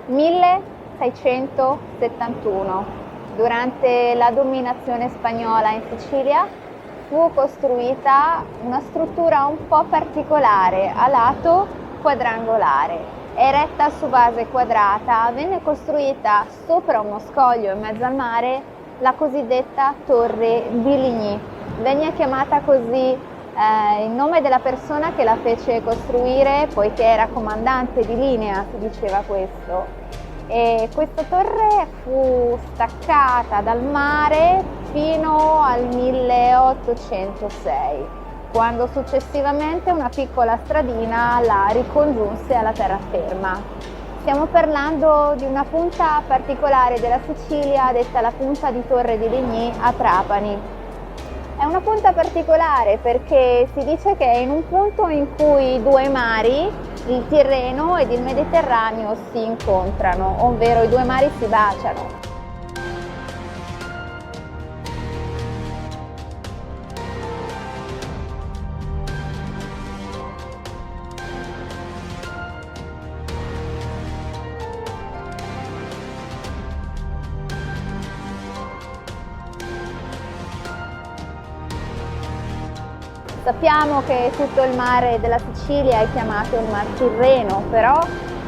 1671, durante la dominazione spagnola in Sicilia, fu costruita una struttura un po' particolare, a lato quadrangolare. Eretta su base quadrata, venne costruita sopra uno scoglio in mezzo al mare la cosiddetta Torre di Ligny. Venne chiamata così in nome della persona che la fece costruire, poiché era comandante di linea, si diceva questo. E questa torre fu staccata dal mare fino al 1806, quando successivamente una piccola stradina la ricongiunse alla terraferma. Stiamo parlando di una punta particolare della Sicilia, detta la punta di Torre di Ligny a Trapani. È una punta particolare perché si dice che è in un punto in cui due mari, il Tirreno ed il Mediterraneo, si incontrano, ovvero i due mari si baciano. Sappiamo che tutto il mare della Sicilia è chiamato il Mar Tirreno, però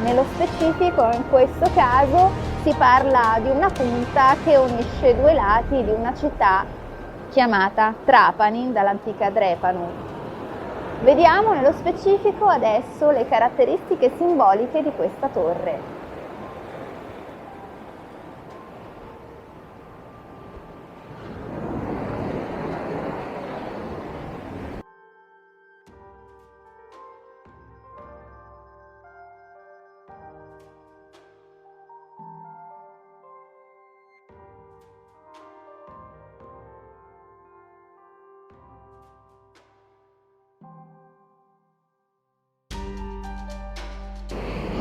nello specifico in questo caso si parla di una punta che unisce due lati di una città chiamata Trapani, dall'antica Drepano. Vediamo nello specifico adesso le caratteristiche simboliche di questa torre.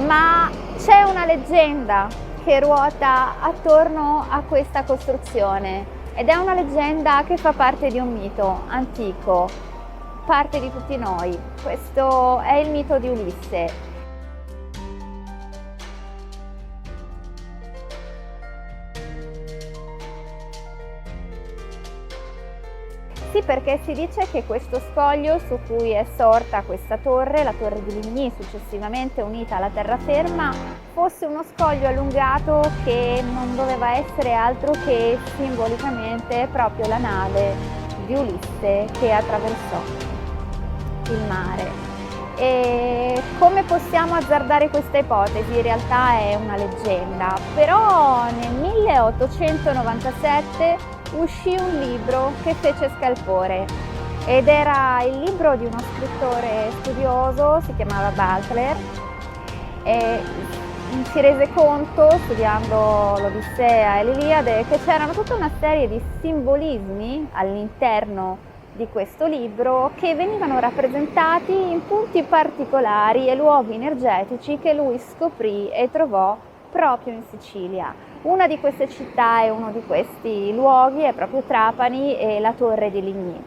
Ma c'è una leggenda che ruota attorno a questa costruzione ed è una leggenda che fa parte di un mito antico, parte di tutti noi. Questo è il mito di Ulisse. Sì, perché si dice che questo scoglio su cui è sorta questa torre, la Torre di Ligny, successivamente unita alla terraferma, fosse uno scoglio allungato che non doveva essere altro che simbolicamente proprio la nave di Ulisse che attraversò il mare. E come possiamo azzardare questa ipotesi? In realtà è una leggenda, però nel 1897 uscì un libro che fece scalpore ed era il libro di uno scrittore studioso, si chiamava Butler, e si rese conto, studiando l'Odissea e l'Iliade, che c'erano tutta una serie di simbolismi all'interno di questo libro che venivano rappresentati in punti particolari e luoghi energetici che lui scoprì e trovò proprio in Sicilia. Una di queste città e uno di questi luoghi è proprio Trapani e la Torre di Ligny.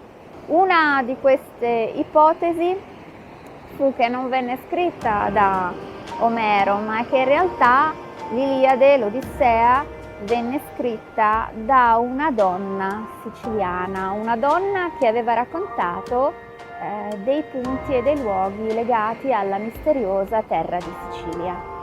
Una di queste ipotesi fu che non venne scritta da Omero, ma che in realtà l'Iliade, l'Odissea, venne scritta da una donna siciliana, una donna che aveva raccontato dei punti e dei luoghi legati alla misteriosa terra di Sicilia.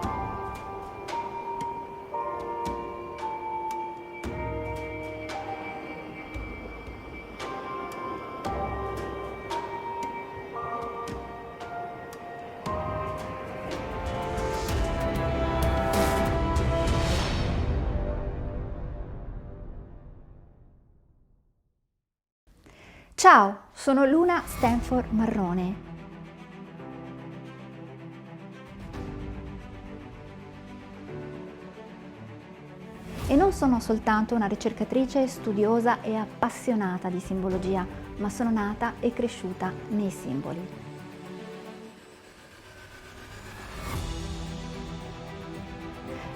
Ciao, sono Luna Stanford Marrone. E non sono soltanto una ricercatrice studiosa e appassionata di simbologia, ma sono nata e cresciuta nei simboli.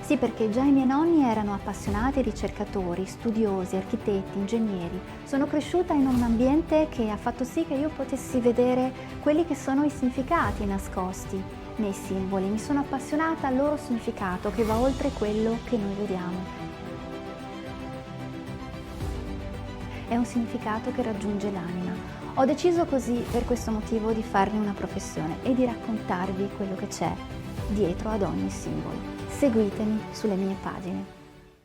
Sì, perché già i miei nonni erano appassionati ricercatori, studiosi, architetti, ingegneri. Sono cresciuta in un ambiente che ha fatto sì che io potessi vedere quelli che sono i significati nascosti nei simboli, mi sono appassionata al loro significato che va oltre quello che noi vediamo. È un significato che raggiunge l'anima. Ho deciso così, per questo motivo, di farne una professione e di raccontarvi quello che c'è dietro ad ogni simbolo. Seguitemi sulle mie pagine.